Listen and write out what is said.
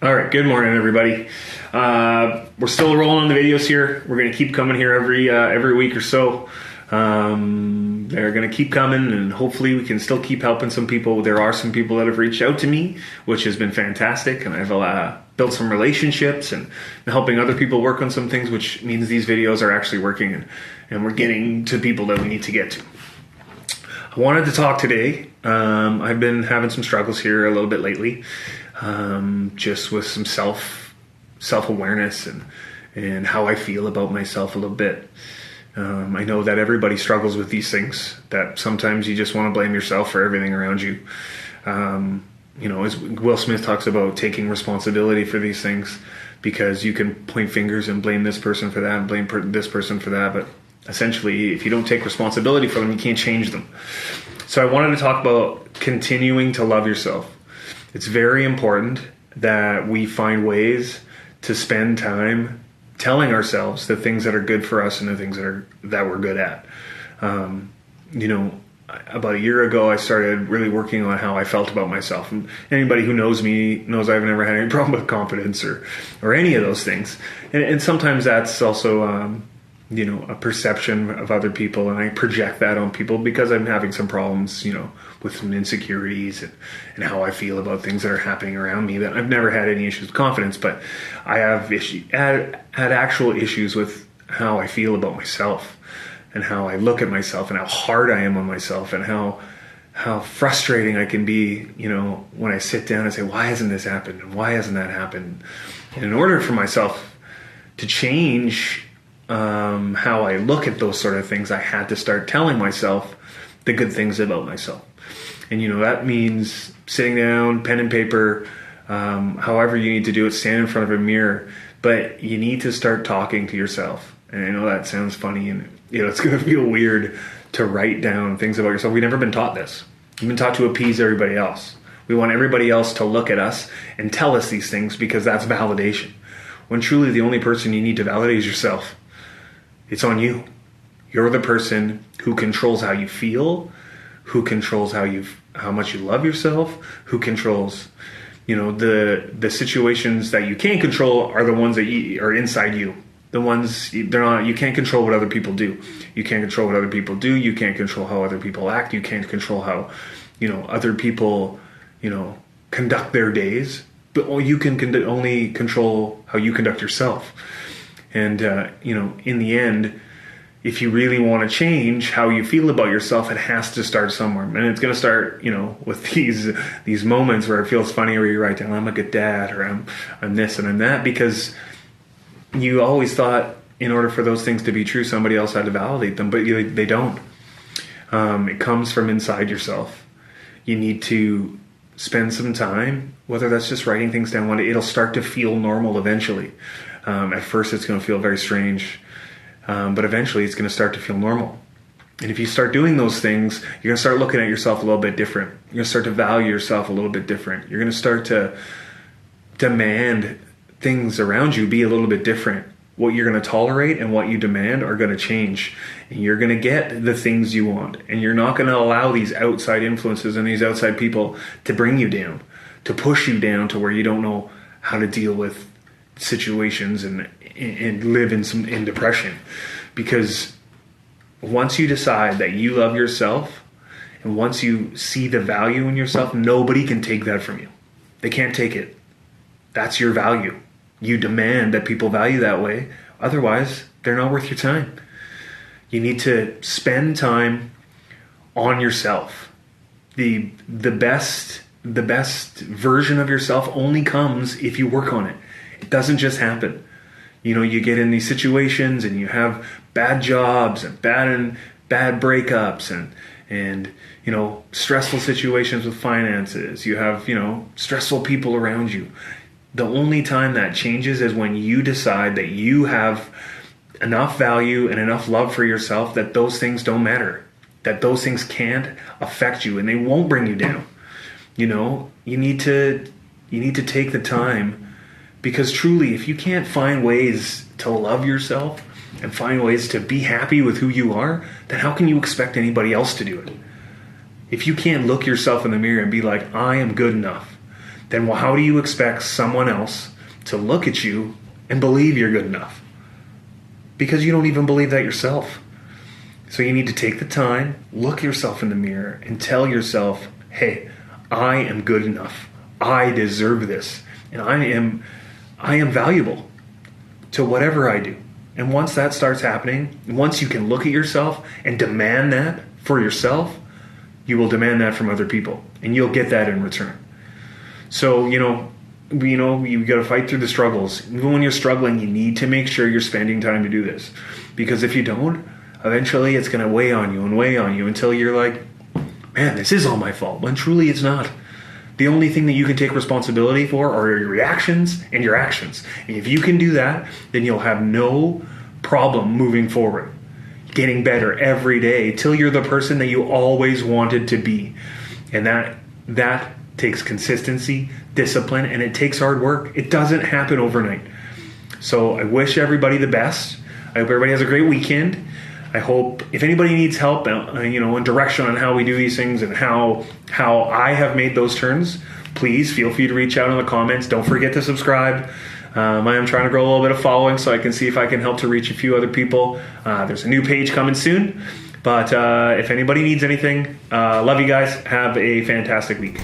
All right, good morning, everybody. We're still rolling on the videos here. We're going to keep coming here every week or so. They're going to keep coming, and hopefully we can still keep helping some people. There are some people that have reached out to me, which has been fantastic, and I've built some relationships and helping other people work on some things, which means these videos are actually working, and we're getting to people that we need to get to. I wanted to talk today. I've been having some struggles here a little bit lately. Just with some self-awareness and how I feel about myself a little bit. I know that everybody struggles with these things, that sometimes you just want to blame yourself for everything around you. As Will Smith talks about taking responsibility for these things, because you can point fingers and blame this person for that and blame this person for that, but essentially if you don't take responsibility for them, you can't change them. So I wanted to talk about continuing to love yourself. It's very important that we find ways to spend time telling ourselves the things that are good for us and the things that we're good at. About a year ago, I started really working on how I felt about myself. And anybody who knows me knows I've never had any problem with confidence or any of those things. And sometimes that's also a perception of other people, and I project that on people because I'm having some problems, with some insecurities and how I feel about things that are happening around me. That I've never had any issues with confidence, but I have had actual issues with how I feel about myself and how I look at myself and how hard I am on myself and how frustrating I can be, when I sit down and say, why hasn't this happened? And why hasn't that happened? And in order for myself to change how I look at those sort of things, I had to start telling myself the good things about myself. And that means sitting down, pen and paper, however you need to do it, stand in front of a mirror, but you need to start talking to yourself. And I know that sounds funny, and it's going to feel weird to write down things about yourself. We've never been taught this. We've been taught to appease everybody else. We want everybody else to look at us and tell us these things because that's validation. When truly the only person you need to validate is yourself. It's on you. You're the person who controls how you feel, who controls how much you love yourself, who controls, the situations that you can't control are the ones that are inside you. The ones you can't control what other people do. You can't control what other people do. You can't control how other people act. You can't control how, other people, conduct their days. But you can only control how you conduct yourself. And, in the end, if you really want to change how you feel about yourself, it has to start somewhere. And it's going to start, with these moments where it feels funny, where you write down, I'm a good dad, or I'm this and I'm that, because you always thought in order for those things to be true, somebody else had to validate them, but they don't. It comes from inside yourself. You need to spend some time, whether that's just writing things down, it'll start to feel normal eventually. At first it's going to feel very strange, but eventually it's going to start to feel normal. And if you start doing those things, you're going to start looking at yourself a little bit different. You're going to start to value yourself a little bit different. You're going to start to demand things around you be a little bit different. What you're going to tolerate and what you demand are going to change. And you're going to get the things you want. And you're not going to allow these outside influences and these outside people to bring you down, to push you down to where you don't know how to deal with situations and live in depression. Because once you decide that you love yourself, and once you see the value in yourself, nobody can take that from you. They can't take it. That's your value. You demand that people value that way. Otherwise, they're not worth your time. You need to spend time on yourself. The best version of yourself only comes if you work on it. It doesn't just happen. You get in these situations and you have bad jobs and bad breakups and stressful situations with finances. You have, stressful people around you. The only time that changes is when you decide that you have enough value and enough love for yourself that those things don't matter, that those things can't affect you and they won't bring you down. You need to take the time. Because truly, if you can't find ways to love yourself and find ways to be happy with who you are, then how can you expect anybody else to do it? If you can't look yourself in the mirror and be like, I am good enough, then how do you expect someone else to look at you and believe you're good enough? Because you don't even believe that yourself. So you need to take the time, look yourself in the mirror, and tell yourself, hey, I am good enough. I deserve this. And I am valuable to whatever I do. And once that starts happening, once you can look at yourself and demand that for yourself, you will demand that from other people. And you'll get that in return. So, you got to fight through the struggles. Even when you're struggling, you need to make sure you're spending time to do this. Because if you don't, eventually it's going to weigh on you until you're like, man, this is all my fault. When truly it's not. The only thing that you can take responsibility for are your reactions and your actions. And if you can do that, then you'll have no problem moving forward. Getting better every day till you're the person that you always wanted to be. And that takes consistency, discipline, and it takes hard work. It doesn't happen overnight. So I wish everybody the best. I hope everybody has a great weekend. I hope if anybody needs help, and direction on how we do these things and how I have made those turns, please feel free to reach out in the comments. Don't forget to subscribe. I am trying to grow a little bit of following so I can see if I can help to reach a few other people. There's a new page coming soon. But if anybody needs anything, love you guys. Have a fantastic week.